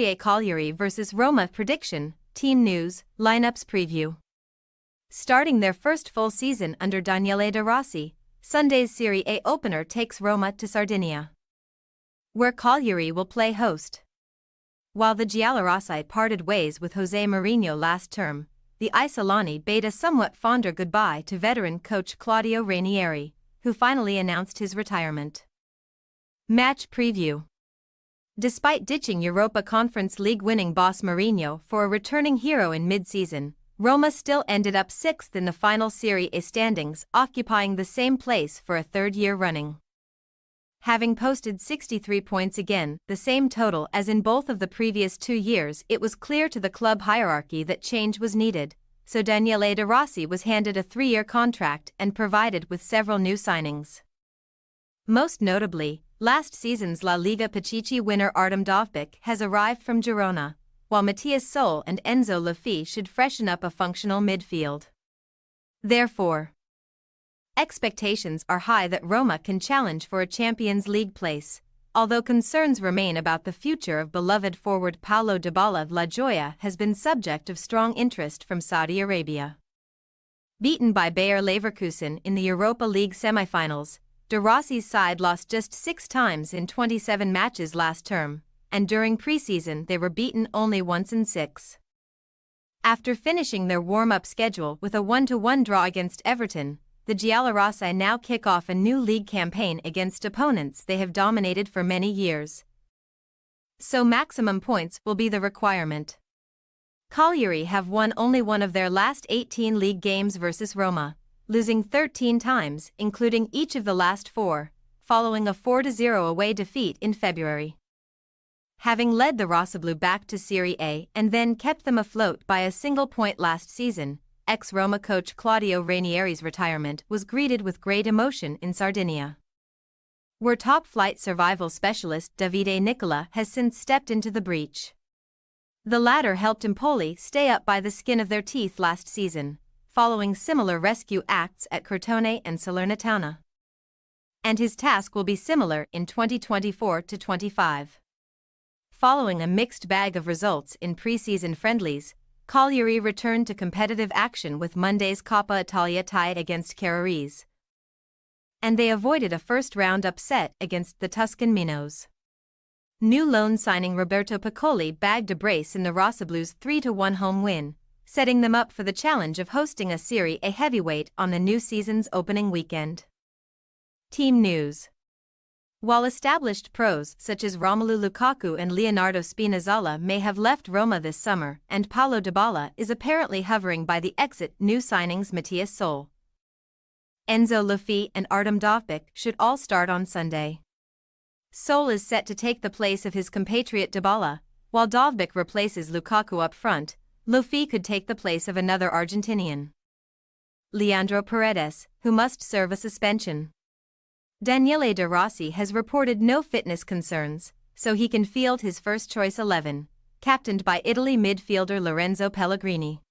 Serie A Cagliari vs Roma prediction, team news, lineups preview. Starting their first full season under Daniele De Rossi, Sunday's Serie A opener takes Roma to Sardinia, where Cagliari will play host. While the Giallorossi parted ways with Jose Mourinho last term, the Isolani bade a somewhat fonder goodbye to veteran coach Claudio Ranieri, who finally announced his retirement. Match preview. Despite ditching Europa Conference League winning boss Mourinho for a returning hero in mid-season, Roma still ended up sixth in the final Serie A standings, occupying the same place for a third year running. Having posted 63 points again, the same total as in both of the previous 2 years, it was clear to the club hierarchy that change was needed, so Daniele De Rossi was handed a 3-year contract and provided with several new signings. Most notably, last season's La Liga Pichichi winner Artem Dovbyk has arrived from Girona, while Matthias Sol and Enzo Laffi should freshen up a functional midfield. Therefore, expectations are high that Roma can challenge for a Champions League place, although concerns remain about the future of beloved forward Paulo Dybala. La Joya has been subject of strong interest from Saudi Arabia. Beaten by Bayer Leverkusen in the Europa League semi-finals, De Rossi's side lost just 6 times in 27 matches last term, and during pre-season they were beaten only once in 6. After finishing their warm-up schedule with a 1-1 draw against Everton, the Giallorossi now kick off a new league campaign against opponents they have dominated for many years. So maximum points will be the requirement. Cagliari have won only one of their last 18 league games versus Roma, losing 13 times, including each of the last 4, following a 4-0 away defeat in February. Having led the Rossoblu back to Serie A and then kept them afloat by a single point last season, ex-Roma coach Claudio Ranieri's retirement was greeted with great emotion in Sardinia, where top-flight survival specialist Davide Nicola has since stepped into the breach. The latter helped Empoli stay up by the skin of their teeth last season, following similar rescue acts at Crotone and Salernitana. And his task will be similar in 2024-25. Following a mixed bag of results in pre-season friendlies, Cagliari returned to competitive action with Monday's Coppa Italia tie against Cagliari, and they avoided a first-round upset against the Tuscan Minnows. New loan signing Roberto Piccoli bagged a brace in the Rossoblu's 3-1 home win, setting them up for the challenge of hosting a Serie A heavyweight on the new season's opening weekend. Team news. While established pros such as Romelu Lukaku and Leonardo Spinazzola may have left Roma this summer, and Paulo Dybala is apparently hovering by the exit, new signings Matthias Sol, Enzo Laffi and Artem Dovbyk should all start on Sunday. Sol is set to take the place of his compatriot Dybala, while Dovbyk replaces Lukaku up front. Laffi could take the place of another Argentinian, Leandro Paredes, who must serve a suspension. Daniele De Rossi has reported no fitness concerns, so he can field his first-choice 11, captained by Italy midfielder Lorenzo Pellegrini.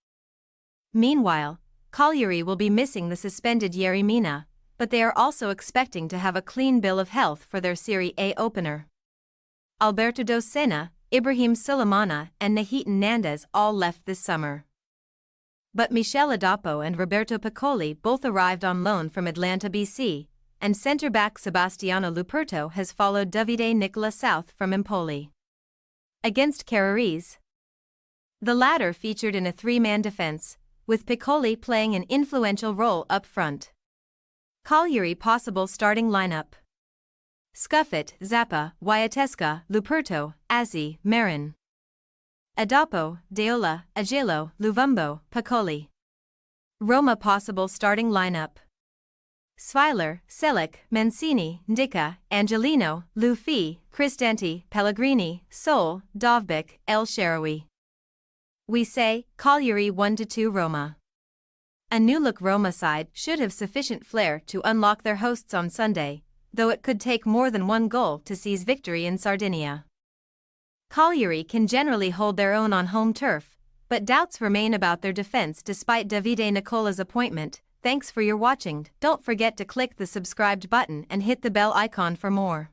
Meanwhile, Cagliari will be missing the suspended Yerry Mina, but they are also expecting to have a clean bill of health for their Serie A opener. Alberto Dos Sena, Ibrahim Sulemana and Nahitan Nandez all left this summer, but Michel Adapo and Roberto Piccoli both arrived on loan from Atlanta BC, and centre-back Sebastiano Luperto has followed Davide Nicola south from Empoli. Against Cagliari, the latter featured in a 3-man defense, with Piccoli playing an influential role up front. Cagliari possible starting lineup: Scuffet, Zappa, Wiateska, Luperto, Azzi, Marin, Adapo, Deola, Agelo, Luvumbo, Piccoli. Roma possible starting lineup: Sviler, Selic, Mancini, Ndicka, Angelino, Luffy, Cristante, Pellegrini, Sol, Dovbyk, El Shaarawy. We say, Cagliari 1-2 Roma. A new-look Roma side should have sufficient flair to unlock their hosts on Sunday, though it could take more than one goal to seize victory in Sardinia. Cagliari can generally hold their own on home turf, but doubts remain about their defense despite Davide Nicola's appointment. Thanks for your watching. Don't forget to click the subscribed button and hit the bell icon for more.